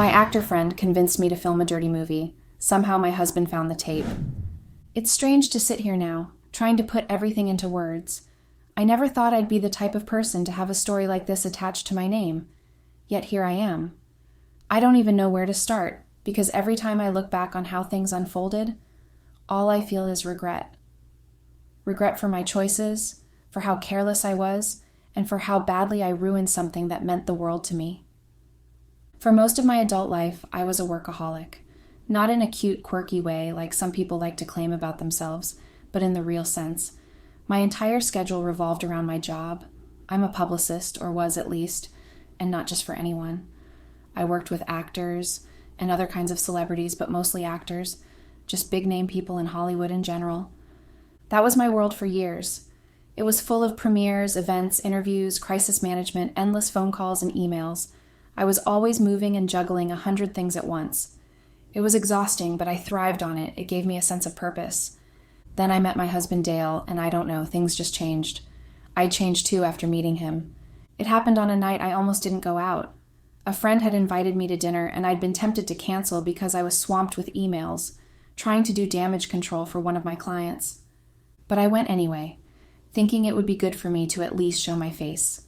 My actor friend convinced me to film a dirty movie. Somehow my husband found the tape. It's strange to sit here now, trying to put everything into words. I never thought I'd be the type of person to have a story like this attached to my name. Yet here I am. I don't even know where to start, because every time I look back on how things unfolded, all I feel is regret. Regret for my choices, for how careless I was, and for how badly I ruined something that meant the world to me. For most of my adult life, I was a workaholic. Not in a cute, quirky way like some people like to claim about themselves, but in the real sense. My entire schedule revolved around my job. I'm a publicist, or was at least, and not just for anyone. I worked with actors and other kinds of celebrities, but mostly actors, just big-name people in Hollywood in general. That was my world for years. It was full of premieres, events, interviews, crisis management, endless phone calls and emails. I was always moving and juggling 100 things at once. It was exhausting, but I thrived on it. It gave me a sense of purpose. Then I met my husband Dale, and I don't know, things just changed. I changed too after meeting him. It happened on a night I almost didn't go out. A friend had invited me to dinner, and I'd been tempted to cancel because I was swamped with emails, trying to do damage control for one of my clients. But I went anyway, thinking it would be good for me to at least show my face.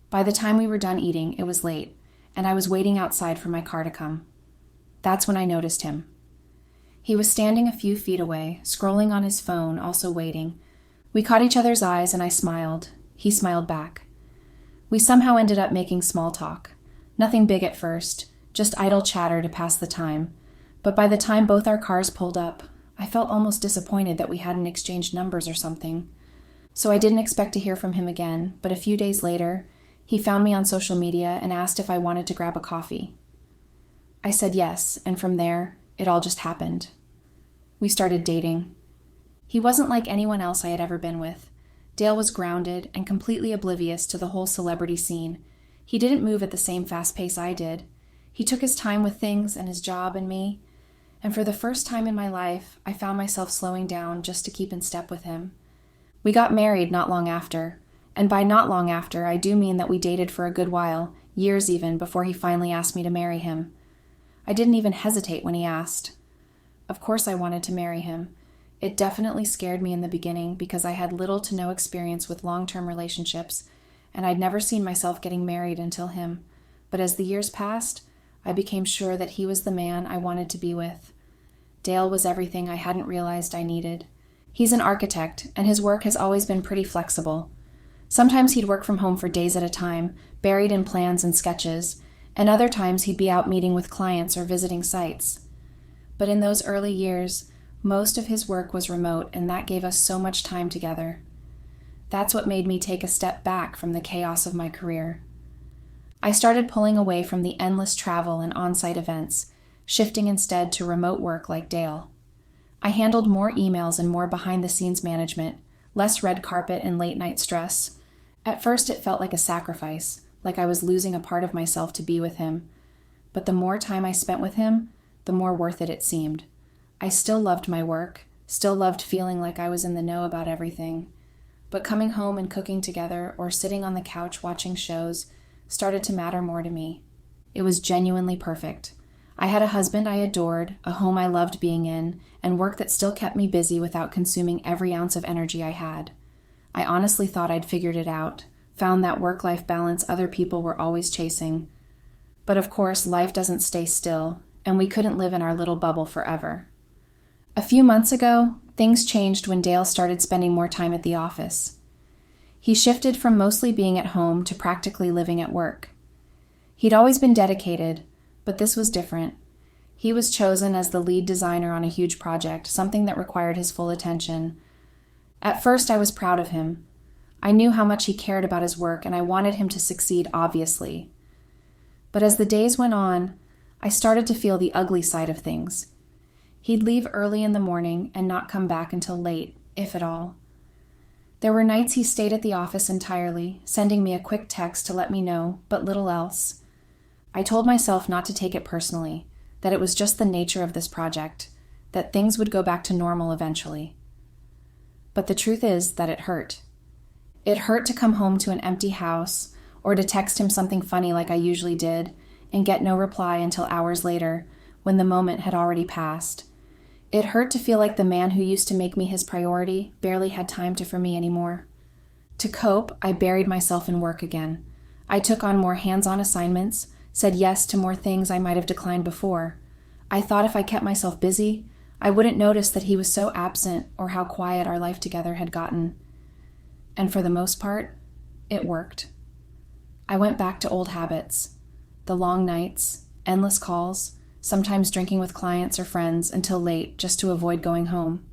By the time we were done eating, it was late, and I was waiting outside for my car to come. That's when I noticed him. He was standing a few feet away, scrolling on his phone, also waiting. We caught each other's eyes, and I smiled. He smiled back. We somehow ended up making small talk. Nothing big at first, just idle chatter to pass the time. But by the time both our cars pulled up, I felt almost disappointed that we hadn't exchanged numbers or something. So I didn't expect to hear from him again, but a few days later, he found me on social media and asked if I wanted to grab a coffee. I said yes, and from there, it all just happened. We started dating. He wasn't like anyone else I had ever been with. Dale was grounded and completely oblivious to the whole celebrity scene. He didn't move at the same fast pace I did. He took his time with things and his job and me, and for the first time in my life, I found myself slowing down just to keep in step with him. We got married not long after, and by not long after, I do mean that we dated for a good while, years even, before he finally asked me to marry him. I didn't even hesitate when he asked. Of course I wanted to marry him. It definitely scared me in the beginning because I had little to no experience with long-term relationships, and I'd never seen myself getting married until him. But as the years passed, I became sure that he was the man I wanted to be with. Dale was everything I hadn't realized I needed. He's an architect, and his work has always been pretty flexible. Sometimes he'd work from home for days at a time, buried in plans and sketches, and other times he'd be out meeting with clients or visiting sites. But in those early years, most of his work was remote, and that gave us so much time together. That's what made me take a step back from the chaos of my career. I started pulling away from the endless travel and on-site events, shifting instead to remote work like Dale. I handled more emails and more behind-the-scenes management, less red carpet and late-night stress. At first it felt like a sacrifice, like I was losing a part of myself to be with him. But the more time I spent with him, the more worth it seemed. I still loved my work, still loved feeling like I was in the know about everything. But coming home and cooking together or sitting on the couch watching shows started to matter more to me. It was genuinely perfect. I had a husband I adored, a home I loved being in, and work that still kept me busy without consuming every ounce of energy I had. I honestly thought I'd figured it out, found that work-life balance other people were always chasing. But of course, life doesn't stay still, and we couldn't live in our little bubble forever. A few months ago, things changed when Dale started spending more time at the office. He shifted from mostly being at home to practically living at work. He'd always been dedicated, but this was different. He was chosen as the lead designer on a huge project, something that required his full attention. At first, I was proud of him. I knew how much he cared about his work, and I wanted him to succeed, obviously. But as the days went on, I started to feel the ugly side of things. He'd leave early in the morning and not come back until late, if at all. There were nights he stayed at the office entirely, sending me a quick text to let me know, but little else. I told myself not to take it personally, that it was just the nature of this project, that things would go back to normal eventually. But the truth is that it hurt. It hurt to come home to an empty house, or to text him something funny like I usually did, and get no reply until hours later, when the moment had already passed. It hurt to feel like the man who used to make me his priority barely had time for me anymore. To cope, I buried myself in work again. I took on more hands-on assignments, said yes to more things I might have declined before. I thought if I kept myself busy, I wouldn't notice that he was so absent or how quiet our life together had gotten. And for the most part, it worked. I went back to old habits. The long nights, endless calls, sometimes drinking with clients or friends until late just to avoid going home.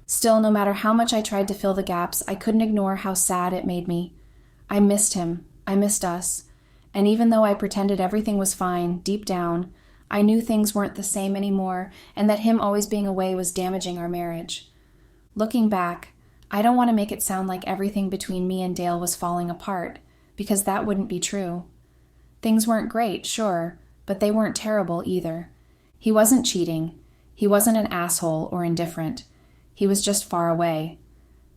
Still, no matter how much I tried to fill the gaps, I couldn't ignore how sad it made me. I missed him. I missed us. And even though I pretended everything was fine, deep down, I knew things weren't the same anymore and that him always being away was damaging our marriage. Looking back, I don't want to make it sound like everything between me and Dale was falling apart, because that wouldn't be true. Things weren't great, sure, but they weren't terrible either. He wasn't cheating. He wasn't an asshole or indifferent. He was just far away.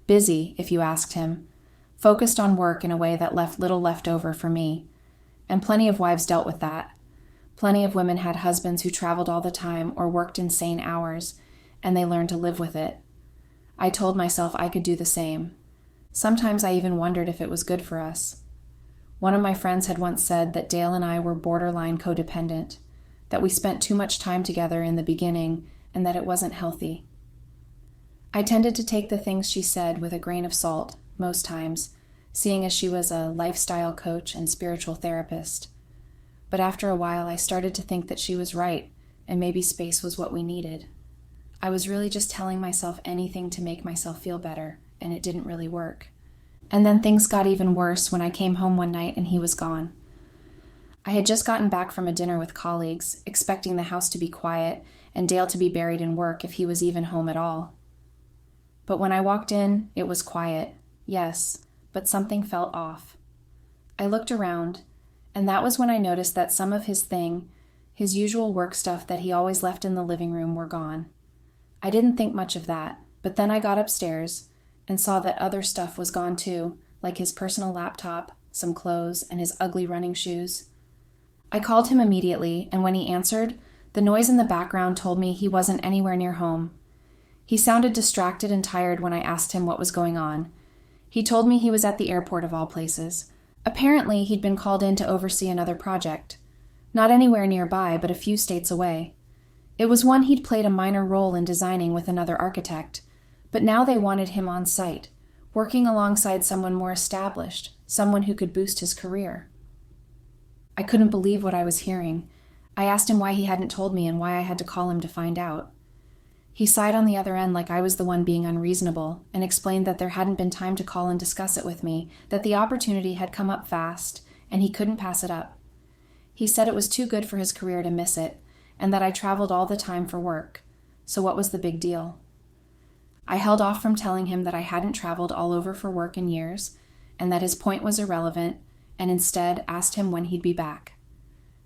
Busy, if you asked him. Focused on work in a way that left little left over for me. And plenty of wives dealt with that. Plenty of women had husbands who traveled all the time or worked insane hours, and they learned to live with it. I told myself I could do the same. Sometimes I even wondered if it was good for us. One of my friends had once said that Dale and I were borderline codependent, that we spent too much time together in the beginning, and that it wasn't healthy. I tended to take the things she said with a grain of salt, most times, seeing as she was a lifestyle coach and spiritual therapist. But after a while, I started to think that she was right, and maybe space was what we needed. I was really just telling myself anything to make myself feel better, and it didn't really work. And then things got even worse when I came home one night and he was gone. I had just gotten back from a dinner with colleagues, expecting the house to be quiet and Dale to be buried in work if he was even home at all. But when I walked in, it was quiet, yes, but something felt off. I looked around, and that was when I noticed that some of his usual work stuff that he always left in the living room, were gone. I didn't think much of that, but then I got upstairs and saw that other stuff was gone too, like his personal laptop, some clothes, and his ugly running shoes. I called him immediately, and when he answered, the noise in the background told me he wasn't anywhere near home. He sounded distracted and tired when I asked him what was going on. He told me he was at the airport of all places. Apparently, he'd been called in to oversee another project. Not anywhere nearby, but a few states away. It was one he'd played a minor role in designing with another architect, but now they wanted him on site, working alongside someone more established, someone who could boost his career. I couldn't believe what I was hearing. I asked him why he hadn't told me and why I had to call him to find out. He sighed on the other end like I was the one being unreasonable, and explained that there hadn't been time to call and discuss it with me, that the opportunity had come up fast, and he couldn't pass it up. He said it was too good for his career to miss it, and that I traveled all the time for work, so what was the big deal? I held off from telling him that I hadn't traveled all over for work in years, and that his point was irrelevant, and instead asked him when he'd be back.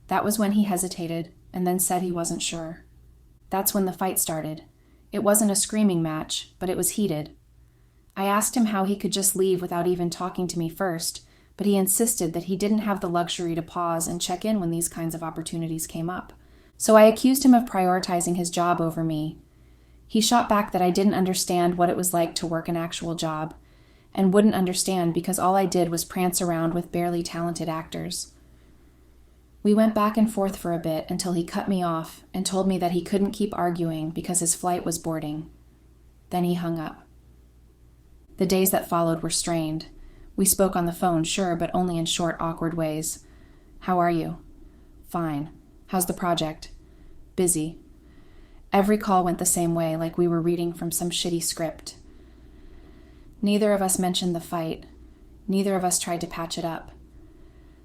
That was when he hesitated, and then said he wasn't sure. That's when the fight started. It wasn't a screaming match, but it was heated. I asked him how he could just leave without even talking to me first, but he insisted that he didn't have the luxury to pause and check in when these kinds of opportunities came up. So I accused him of prioritizing his job over me. He shot back that I didn't understand what it was like to work an actual job, and wouldn't understand because all I did was prance around with barely talented actors. We went back and forth for a bit until he cut me off and told me that he couldn't keep arguing because his flight was boarding. Then he hung up. The days that followed were strained. We spoke on the phone, sure, but only in short, awkward ways. How are you? Fine. How's the project? Busy. Every call went the same way, like we were reading from some shitty script. Neither of us mentioned the fight. Neither of us tried to patch it up.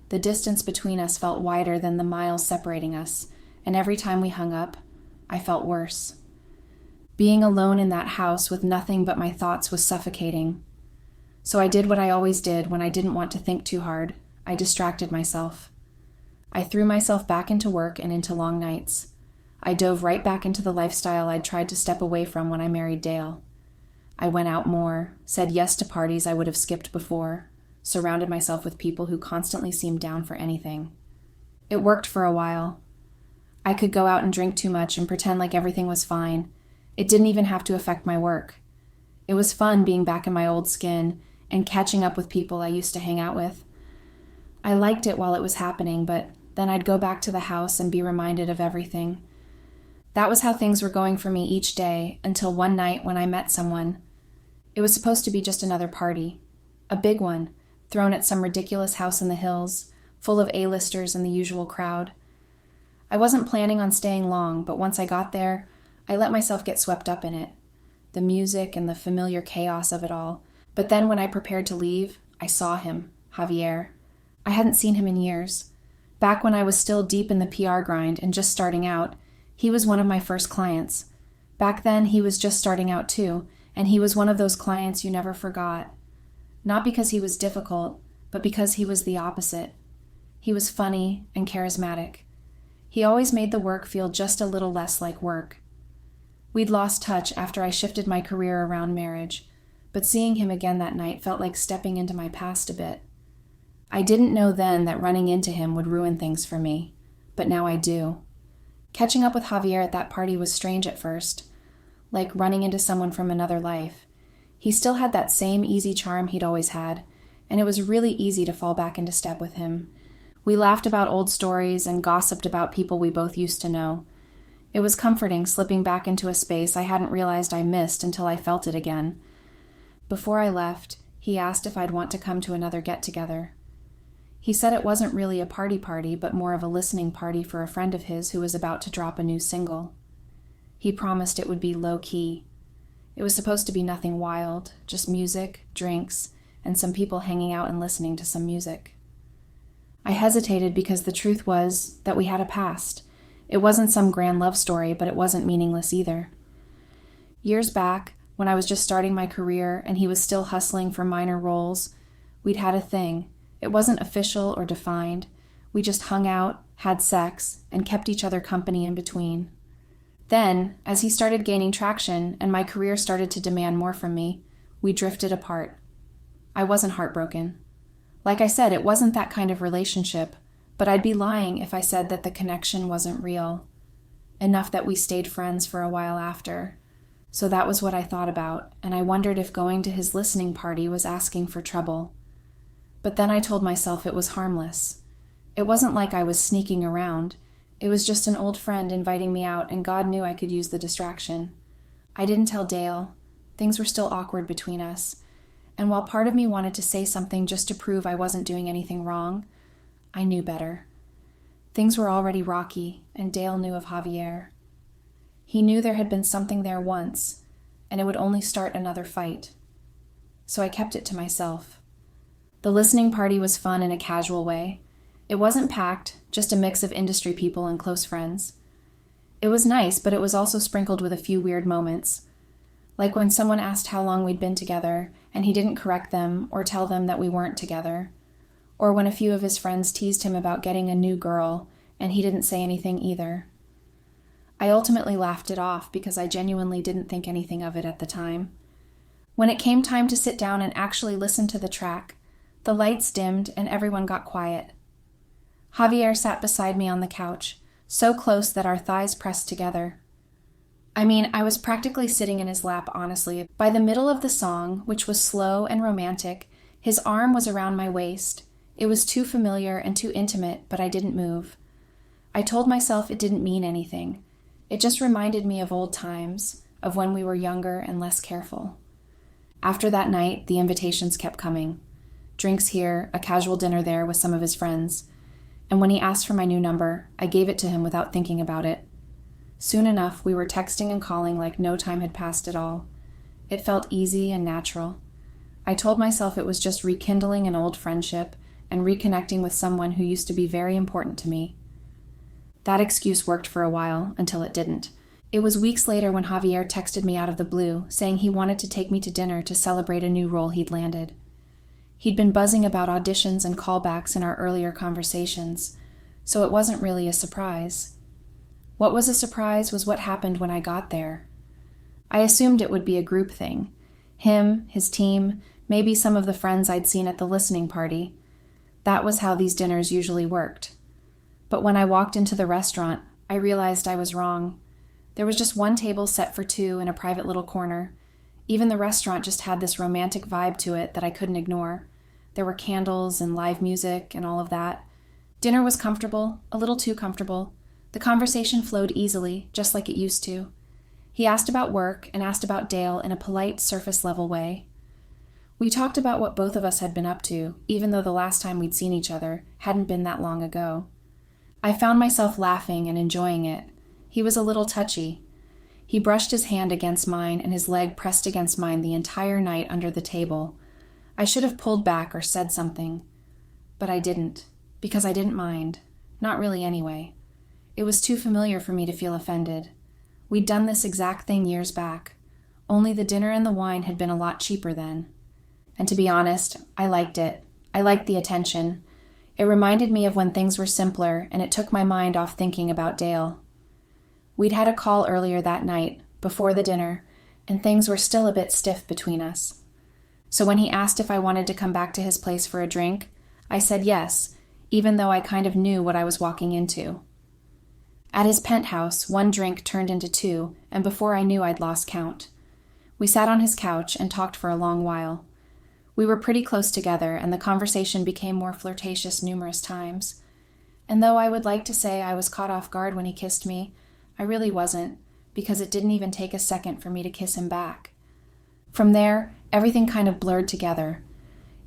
The distance between us felt wider than the miles separating us, and every time we hung up, I felt worse. Being alone in that house with nothing but my thoughts was suffocating. So I did what I always did when I didn't want to think too hard. I distracted myself. I threw myself back into work and into long nights. I dove right back into the lifestyle I'd tried to step away from when I married Dale. I went out more, said yes to parties I would have skipped before, surrounded myself with people who constantly seemed down for anything. It worked for a while. I could go out and drink too much and pretend like everything was fine. It didn't even have to affect my work. It was fun being back in my old skin and catching up with people I used to hang out with. I liked it while it was happening, but then I'd go back to the house and be reminded of everything. That was how things were going for me each day until one night when I met someone. It was supposed to be just another party, a big one, thrown at some ridiculous house in the hills, full of A-listers and the usual crowd. I wasn't planning on staying long, but once I got there, I let myself get swept up in it, the music and the familiar chaos of it all. But then when I prepared to leave, I saw him, Javier. I hadn't seen him in years. Back when I was still deep in the PR grind and just starting out, he was one of my first clients. Back then, he was just starting out too, and he was one of those clients you never forgot. Not because he was difficult, but because he was the opposite. He was funny and charismatic. He always made the work feel just a little less like work. We'd lost touch after I shifted my career around marriage, but seeing him again that night felt like stepping into my past a bit. I didn't know then that running into him would ruin things for me, but now I do. Catching up with Javier at that party was strange at first, like running into someone from another life. He still had that same easy charm he'd always had, and it was really easy to fall back into step with him. We laughed about old stories and gossiped about people we both used to know. It was comforting slipping back into a space I hadn't realized I missed until I felt it again. Before I left, he asked if I'd want to come to another get-together. He said it wasn't really a party, but more of a listening party for a friend of his who was about to drop a new single. He promised it would be low-key. It was supposed to be nothing wild, just music, drinks, and some people hanging out and listening to some music. I hesitated because the truth was that we had a past. It wasn't some grand love story, but it wasn't meaningless either. Years back, when I was just starting my career and he was still hustling for minor roles, we'd had a thing. It wasn't official or defined. We just hung out, had sex, and kept each other company in between. Then, as he started gaining traction and my career started to demand more from me, we drifted apart. I wasn't heartbroken. Like I said, it wasn't that kind of relationship, but I'd be lying if I said that the connection wasn't real. Enough that we stayed friends for a while after. So that was what I thought about, and I wondered if going to his listening party was asking for trouble. But then I told myself it was harmless. It wasn't like I was sneaking around. It was just an old friend inviting me out, and God knew I could use the distraction. I didn't tell Dale. Things were still awkward between us. And while part of me wanted to say something just to prove I wasn't doing anything wrong, I knew better. Things were already rocky, and Dale knew of Javier. He knew there had been something there once, and it would only start another fight. So I kept it to myself. The listening party was fun in a casual way. It wasn't packed, just a mix of industry people and close friends. It was nice, but it was also sprinkled with a few weird moments. Like when someone asked how long we'd been together, and he didn't correct them or tell them that we weren't together. Or when a few of his friends teased him about getting a new girl, and he didn't say anything either. I ultimately laughed it off because I genuinely didn't think anything of it at the time. When it came time to sit down and actually listen to the track, the lights dimmed and everyone got quiet. Javier sat beside me on the couch, so close that our thighs pressed together. I was practically sitting in his lap, honestly. By the middle of the song, which was slow and romantic, his arm was around my waist. It was too familiar and too intimate, but I didn't move. I told myself it didn't mean anything. It just reminded me of old times, of when we were younger and less careful. After that night, the invitations kept coming. Drinks here, a casual dinner there with some of his friends. And when he asked for my new number, I gave it to him without thinking about it. Soon enough, we were texting and calling like no time had passed at all. It felt easy and natural. I told myself it was just rekindling an old friendship and reconnecting with someone who used to be very important to me. That excuse worked for a while, until it didn't. It was weeks later when Javier texted me out of the blue, saying he wanted to take me to dinner to celebrate a new role he'd landed. He'd been buzzing about auditions and callbacks in our earlier conversations, so it wasn't really a surprise. What was a surprise was what happened when I got there. I assumed it would be a group thing. Him, his team, maybe some of the friends I'd seen at the listening party. That was how these dinners usually worked. But when I walked into the restaurant, I realized I was wrong. There was just one table set for two in a private little corner. Even the restaurant just had this romantic vibe to it that I couldn't ignore. There were candles and live music and all of that. Dinner was comfortable, a little too comfortable. The conversation flowed easily, just like it used to. He asked about work and asked about Dale in a polite, surface-level way. We talked about what both of us had been up to, even though the last time we'd seen each other hadn't been that long ago. I found myself laughing and enjoying it. He was a little touchy. He brushed his hand against mine and his leg pressed against mine the entire night under the table. I should have pulled back or said something. But I didn't, because I didn't mind. Not really anyway. It was too familiar for me to feel offended. We'd done this exact thing years back. Only the dinner and the wine had been a lot cheaper then. And to be honest, I liked it. I liked the attention. It reminded me of when things were simpler, and it took my mind off thinking about Dale. We'd had a call earlier that night, before the dinner, and things were still a bit stiff between us. So when he asked if I wanted to come back to his place for a drink, I said yes, even though I kind of knew what I was walking into. At his penthouse, one drink turned into two, and before I knew I'd lost count. We sat on his couch and talked for a long while. We were pretty close together, and the conversation became more flirtatious numerous times. And though I would like to say I was caught off guard when he kissed me, I really wasn't, because it didn't even take a second for me to kiss him back. From there, everything kind of blurred together.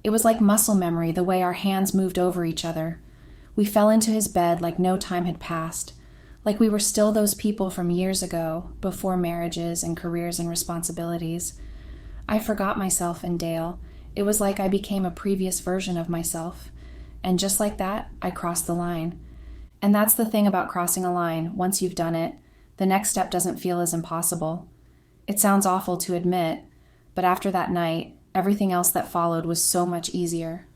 It was like muscle memory, the way our hands moved over each other. We fell into his bed like no time had passed, like we were still those people from years ago, before marriages and careers and responsibilities. I forgot myself and Dale. It was like I became a previous version of myself. And just like that, I crossed the line. And that's the thing about crossing a line. Once you've done it, the next step doesn't feel as impossible. It sounds awful to admit, but after that night, everything else that followed was so much easier.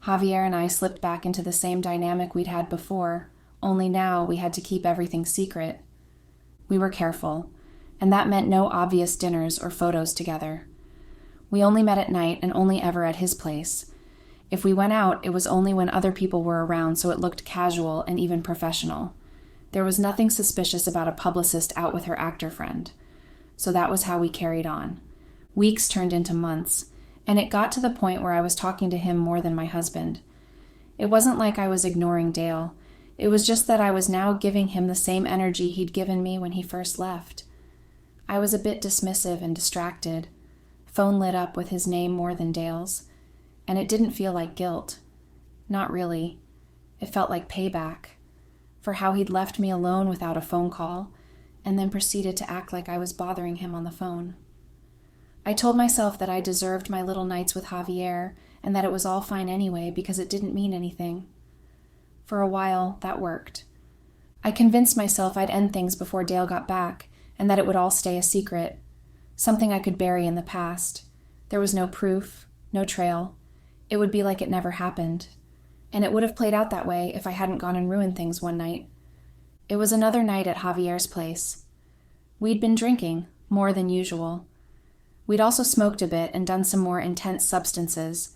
Javier and I slipped back into the same dynamic we'd had before, only now we had to keep everything secret. We were careful, and that meant no obvious dinners or photos together. We only met at night and only ever at his place. If we went out, it was only when other people were around, so it looked casual and even professional. There was nothing suspicious about a publicist out with her actor friend. So that was how we carried on. Weeks turned into months, and it got to the point where I was talking to him more than my husband. It wasn't like I was ignoring Dale. It was just that I was now giving him the same energy he'd given me when he first left. I was a bit dismissive and distracted. Phone lit up with his name more than Dale's, and it didn't feel like guilt. Not really. It felt like payback for how he'd left me alone without a phone call, and then proceeded to act like I was bothering him on the phone. I told myself that I deserved my little nights with Javier, and that it was all fine anyway because it didn't mean anything. For a while, that worked. I convinced myself I'd end things before Dale got back, and that it would all stay a secret, something I could bury in the past. There was no proof, no trail. It would be like it never happened. And it would have played out that way if I hadn't gone and ruined things one night. It was another night at Javier's place. We'd been drinking, more than usual. We'd also smoked a bit and done some more intense substances.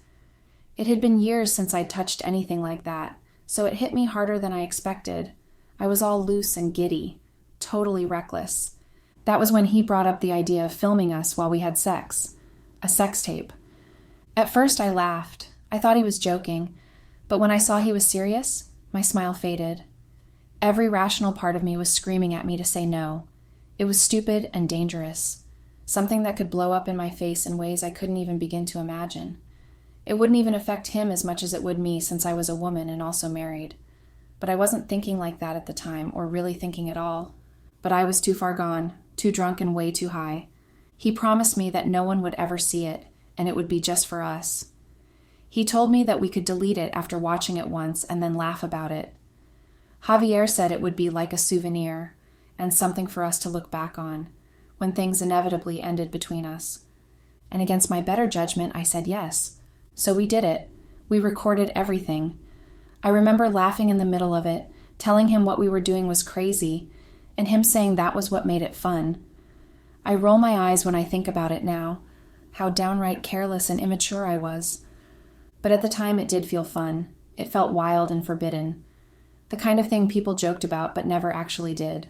It had been years since I'd touched anything like that, so it hit me harder than I expected. I was all loose and giddy, totally reckless. That was when he brought up the idea of filming us while we had sex. A sex tape. At first I laughed. I thought he was joking. But when I saw he was serious, my smile faded. Every rational part of me was screaming at me to say no. It was stupid and dangerous. Something that could blow up in my face in ways I couldn't even begin to imagine. It wouldn't even affect him as much as it would me since I was a woman and also married. But I wasn't thinking like that at the time, or really thinking at all. But I was too far gone, too drunk and way too high. He promised me that no one would ever see it, and it would be just for us. He told me that we could delete it after watching it once and then laugh about it. Javier said it would be like a souvenir, and something for us to look back on, when things inevitably ended between us. And against my better judgment, I said yes. So we did it. We recorded everything. I remember laughing in the middle of it, telling him what we were doing was crazy, and him saying that was what made it fun. I roll my eyes when I think about it now, how downright careless and immature I was. But at the time it did feel fun. It felt wild and forbidden. the kind of thing people joked about but never actually did.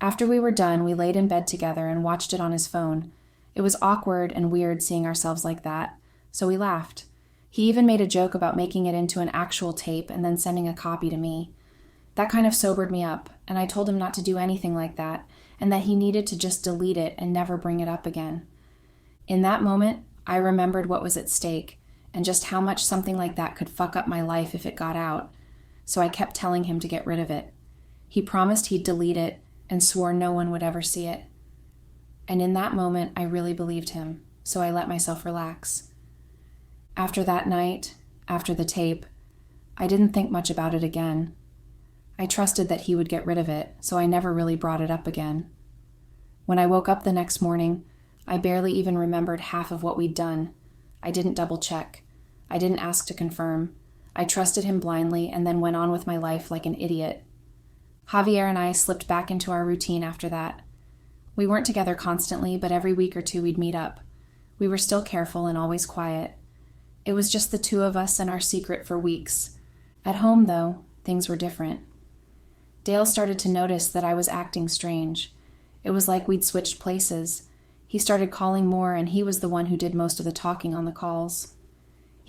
After we were done, we laid in bed together and watched it on his phone. It was awkward and weird seeing ourselves like that, so we laughed. He even made a joke about making it into an actual tape and then sending a copy to me. That kind of sobered me up, and I told him not to do anything like that, and that he needed to just delete it and never bring it up again. In that moment, I remembered what was at stake, and just how much something like that could fuck up my life if it got out, so I kept telling him to get rid of it. He promised he'd delete it, and swore no one would ever see it. And in that moment, I really believed him, so I let myself relax. After that night, after the tape, I didn't think much about it again. I trusted that he would get rid of it, so I never really brought it up again. When I woke up the next morning, I barely even remembered half of what we'd done. I didn't double check. I didn't ask to confirm. I trusted him blindly and then went on with my life like an idiot. Javier and I slipped back into our routine after that. We weren't together constantly, but every week or two we'd meet up. We were still careful and always quiet. It was just the two of us and our secret for weeks. At home, though, things were different. Dale started to notice that I was acting strange. It was like we'd switched places. He started calling more, and he was the one who did most of the talking on the calls.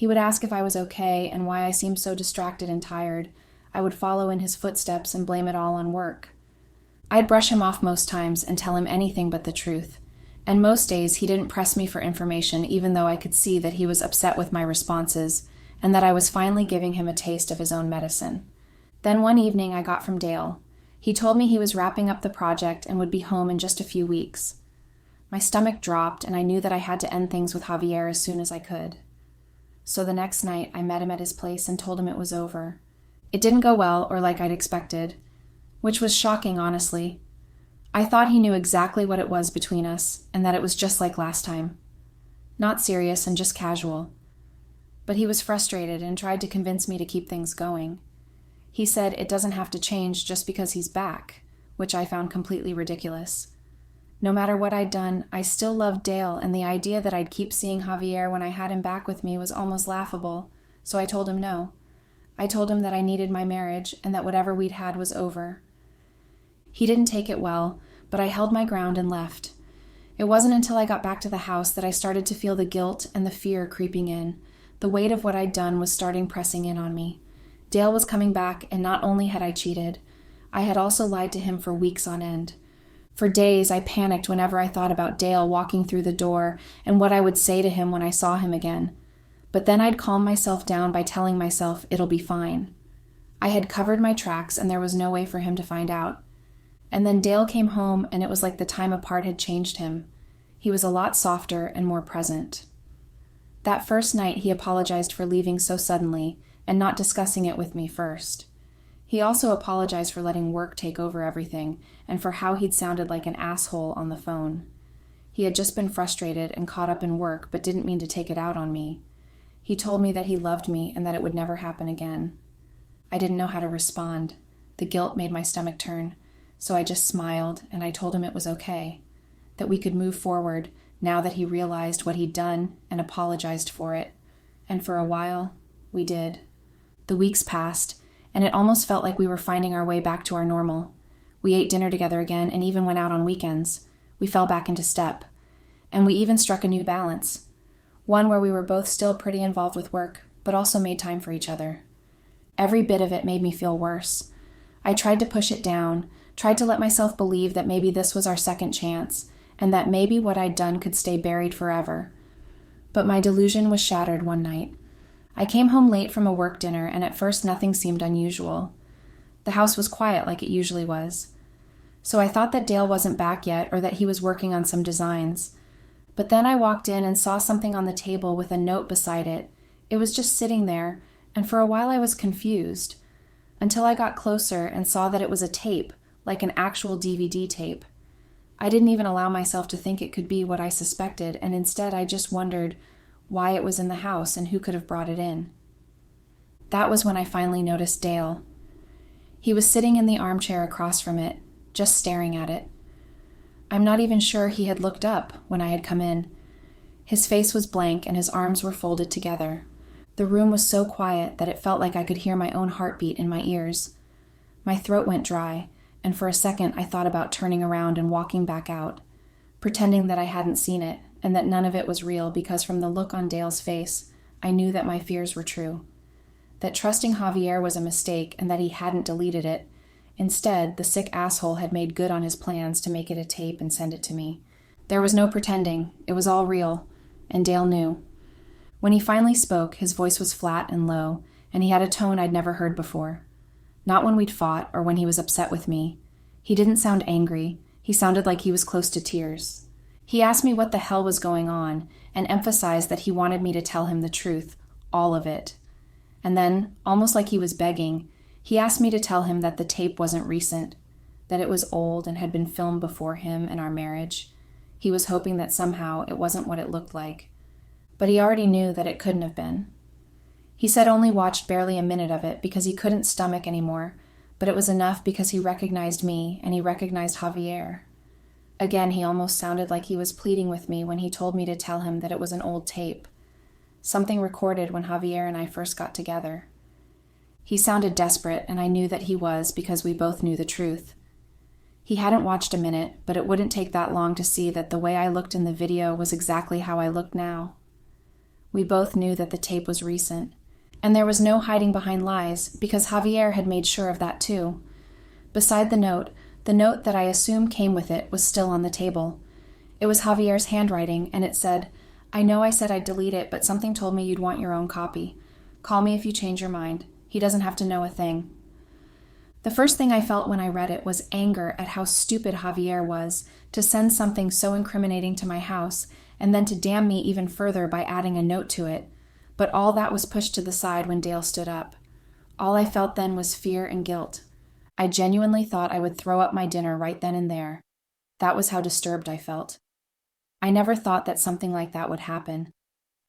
He would ask if I was okay and why I seemed so distracted and tired. I would follow in his footsteps and blame it all on work. I'd brush him off most times and tell him anything but the truth. And most days he didn't press me for information, even though I could see that he was upset with my responses and that I was finally giving him a taste of his own medicine. Then one evening I got from Dale. He told me he was wrapping up the project and would be home in just a few weeks. My stomach dropped, and I knew that I had to end things with Javier as soon as I could. So the next night I met him at his place and told him it was over. It didn't go well or like I'd expected, which was shocking, honestly. I thought he knew exactly what it was between us and that it was just like last time. Not serious and just casual. But he was frustrated and tried to convince me to keep things going. He said it doesn't have to change just because he's back, which I found completely ridiculous. No matter what I'd done, I still loved Dale, and the idea that I'd keep seeing Javier when I had him back with me was almost laughable, so I told him no. I told him that I needed my marriage and that whatever we'd had was over. He didn't take it well, but I held my ground and left. It wasn't until I got back to the house that I started to feel the guilt and the fear creeping in. The weight of what I'd done was starting pressing in on me. Dale was coming back, and not only had I cheated, I had also lied to him for weeks on end. For days, I panicked whenever I thought about Dale walking through the door and what I would say to him when I saw him again. But then I'd calm myself down by telling myself it'll be fine. I had covered my tracks, and there was no way for him to find out. And then Dale came home, and it was like the time apart had changed him. He was a lot softer and more present. That first night, he apologized for leaving so suddenly and not discussing it with me first. He also apologized for letting work take over everything and for how he'd sounded like an asshole on the phone. He had just been frustrated and caught up in work but didn't mean to take it out on me. He told me that he loved me and that it would never happen again. I didn't know how to respond. The guilt made my stomach turn, so I just smiled and I told him it was okay, that we could move forward now that he realized what he'd done and apologized for it. And for a while, we did. The weeks passed, and it almost felt like we were finding our way back to our normal. We ate dinner together again and even went out on weekends. We fell back into step. And we even struck a new balance, one where we were both still pretty involved with work, but also made time for each other. Every bit of it made me feel worse. I tried to push it down, tried to let myself believe that maybe this was our second chance, and that maybe what I'd done could stay buried forever. But my delusion was shattered one night. I came home late from a work dinner, and at first nothing seemed unusual. The house was quiet like it usually was. So I thought that Dale wasn't back yet or that he was working on some designs. But then I walked in and saw something on the table with a note beside it. It was just sitting there, and for a while I was confused, until I got closer and saw that it was a tape, like an actual DVD tape. I didn't even allow myself to think it could be what I suspected, and instead I just wondered why it was in the house and who could have brought it in. That was when I finally noticed Dale. He was sitting in the armchair across from it, just staring at it. I'm not even sure he had looked up when I had come in. His face was blank and his arms were folded together. The room was so quiet that it felt like I could hear my own heartbeat in my ears. My throat went dry, and for a second I thought about turning around and walking back out, pretending that I hadn't seen it and that none of it was real, because from the look on Dale's face, I knew that my fears were true. That trusting Javier was a mistake and that he hadn't deleted it. Instead, the sick asshole had made good on his plans to make it a tape and send it to me. There was no pretending. It was all real, and Dale knew. When he finally spoke, his voice was flat and low, and he had a tone I'd never heard before. Not when we'd fought or when he was upset with me. He didn't sound angry. He sounded like he was close to tears. He asked me what the hell was going on and emphasized that he wanted me to tell him the truth, all of it. And then, almost like he was begging, he asked me to tell him that the tape wasn't recent, that it was old and had been filmed before him and our marriage. He was hoping that somehow it wasn't what it looked like. But he already knew that it couldn't have been. He said only watched barely a minute of it because he couldn't stomach anymore, but it was enough because he recognized me and he recognized Javier. Again, he almost sounded like he was pleading with me when he told me to tell him that it was an old tape, something recorded when Javier and I first got together. He sounded desperate, and I knew that he was because we both knew the truth. He hadn't watched a minute, but it wouldn't take that long to see that the way I looked in the video was exactly how I looked now. We both knew that the tape was recent, and there was no hiding behind lies because Javier had made sure of that too. Beside the note that I assume came with it was still on the table. It was Javier's handwriting, and it said, "I know I said I'd delete it, but something told me you'd want your own copy. Call me if you change your mind. He doesn't have to know a thing." The first thing I felt when I read it was anger at how stupid Javier was to send something so incriminating to my house and then to damn me even further by adding a note to it. But all that was pushed to the side when Dale stood up. All I felt then was fear and guilt. I genuinely thought I would throw up my dinner right then and there. That was how disturbed I felt. I never thought that something like that would happen.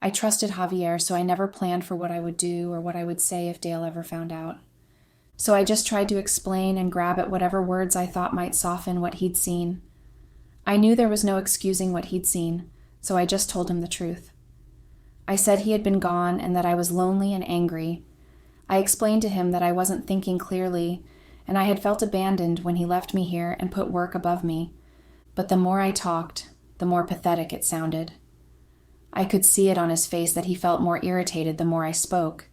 I trusted Javier, so I never planned for what I would do or what I would say if Dale ever found out. So I just tried to explain and grab at whatever words I thought might soften what he'd seen. I knew there was no excusing what he'd seen, so I just told him the truth. I said he had been gone and that I was lonely and angry. I explained to him that I wasn't thinking clearly, and I had felt abandoned when he left me here and put work above me. But the more I talked, the more pathetic it sounded. I could see it on his face that he felt more irritated the more I spoke.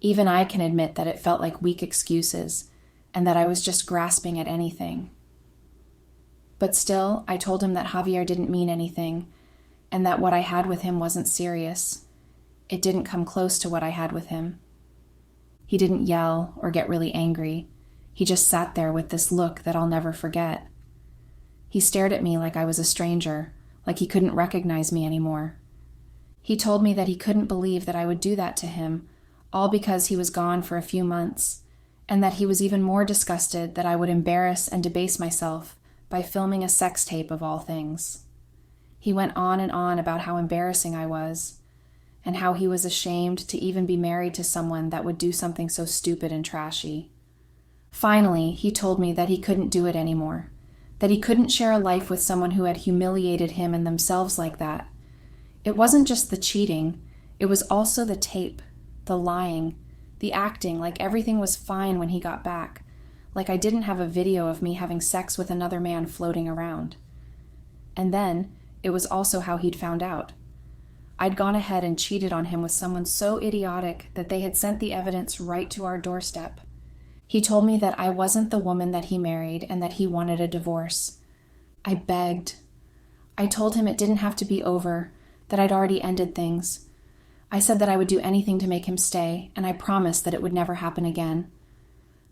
Even I can admit that it felt like weak excuses, and that I was just grasping at anything. But still, I told him that Javier didn't mean anything, and that what I had with him wasn't serious. It didn't come close to what I had with him. He didn't yell or get really angry. He just sat there with this look that I'll never forget. He stared at me like I was a stranger, like he couldn't recognize me anymore. He told me that he couldn't believe that I would do that to him, all because he was gone for a few months, and that he was even more disgusted that I would embarrass and debase myself by filming a sex tape of all things. He went on and on about how embarrassing I was, and how he was ashamed to even be married to someone that would do something so stupid and trashy. Finally, he told me that he couldn't do it anymore, that he couldn't share a life with someone who had humiliated him and themselves like that. It wasn't just the cheating, it was also the tape, the lying, the acting like everything was fine when he got back, like I didn't have a video of me having sex with another man floating around. And then, it was also how he'd found out. I'd gone ahead and cheated on him with someone so idiotic that they had sent the evidence right to our doorstep. He told me that I wasn't the woman that he married and that he wanted a divorce. I begged. I told him it didn't have to be over, that I'd already ended things. I said that I would do anything to make him stay, and I promised that it would never happen again.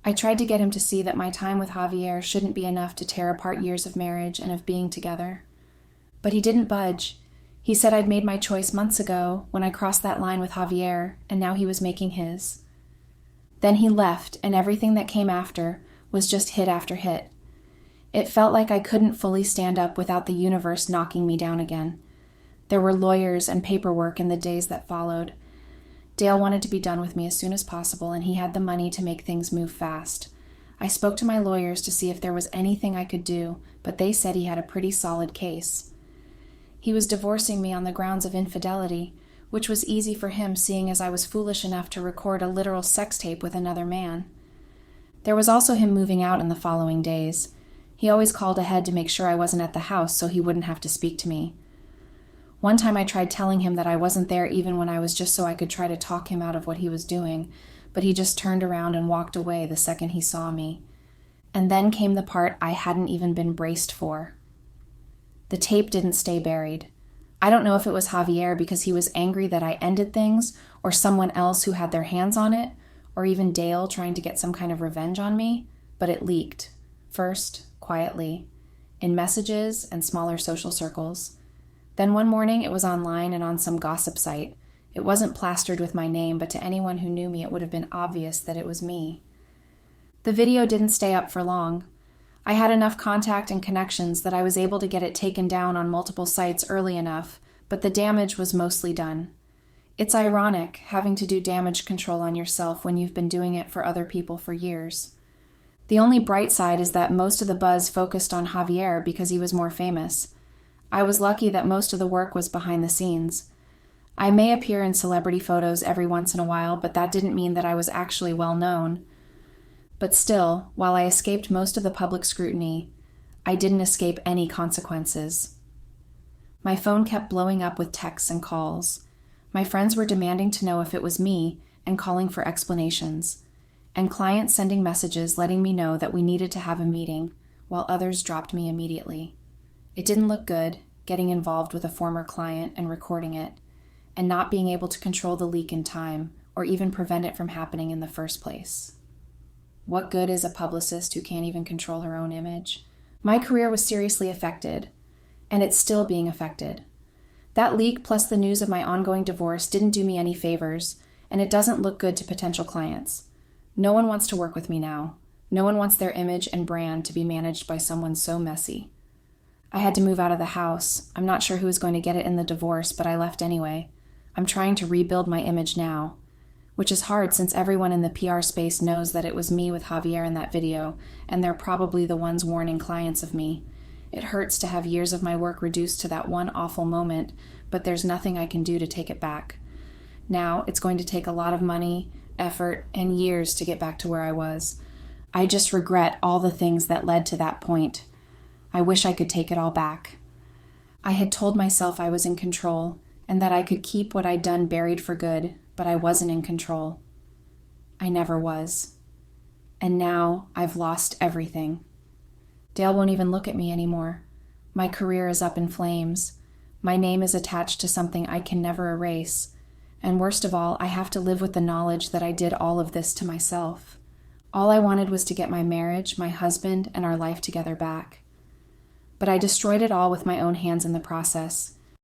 I tried to get him to see that my time with Javier shouldn't be enough to tear apart years of marriage and of being together. But he didn't budge. He said I'd made my choice months ago when I crossed that line with Javier, and now he was making his. Then he left, and everything that came after was just hit after hit. It felt like I couldn't fully stand up without the universe knocking me down again. There were lawyers and paperwork in the days that followed. Dale wanted to be done with me as soon as possible, and he had the money to make things move fast. I spoke to my lawyers to see if there was anything I could do, but they said he had a pretty solid case. He was divorcing me on the grounds of infidelity, which was easy for him seeing as I was foolish enough to record a literal sex tape with another man. There was also him moving out in the following days. He always called ahead to make sure I wasn't at the house so he wouldn't have to speak to me. One time I tried telling him that I wasn't there even when I was just so I could try to talk him out of what he was doing, but he just turned around and walked away the second he saw me. And then came the part I hadn't even been braced for. The tape didn't stay buried. I don't know if it was Javier because he was angry that I ended things, or someone else who had their hands on it, or even Dale trying to get some kind of revenge on me, but it leaked. First, quietly, in messages and smaller social circles. Then one morning it was online and on some gossip site. It wasn't plastered with my name, but to anyone who knew me it would have been obvious that it was me. The video didn't stay up for long. I had enough contact and connections that I was able to get it taken down on multiple sites early enough, but the damage was mostly done. It's ironic having to do damage control on yourself when you've been doing it for other people for years. The only bright side is that most of the buzz focused on Javier because he was more famous. I was lucky that most of the work was behind the scenes. I may appear in celebrity photos every once in a while, but that didn't mean that I was actually well known. But still, while I escaped most of the public scrutiny, I didn't escape any consequences. My phone kept blowing up with texts and calls. My friends were demanding to know if it was me and calling for explanations, and clients sending messages letting me know that we needed to have a meeting, while others dropped me immediately. It didn't look good, getting involved with a former client and recording it, and not being able to control the leak in time, or even prevent it from happening in the first place. What good is a publicist who can't even control her own image? My career was seriously affected, and it's still being affected. That leak plus the news of my ongoing divorce didn't do me any favors, and it doesn't look good to potential clients. No one wants to work with me now. No one wants their image and brand to be managed by someone so messy. I had to move out of the house. I'm not sure who was going to get it in the divorce, but I left anyway. I'm trying to rebuild my image now, which is hard since everyone in the PR space knows that it was me with Javier in that video, and they're probably the ones warning clients of me. It hurts to have years of my work reduced to that one awful moment, but there's nothing I can do to take it back. Now, it's going to take a lot of money, effort, and years to get back to where I was. I just regret all the things that led to that point. I wish I could take it all back. I had told myself I was in control, and that I could keep what I'd done buried for good, but I wasn't in control. I never was. And now I've lost everything. Dale won't even look at me anymore. My career is up in flames. My name is attached to something I can never erase. And worst of all, I have to live with the knowledge that I did all of this to myself. All I wanted was to get my marriage, my husband, and our life together back. But I destroyed it all with my own hands in the process,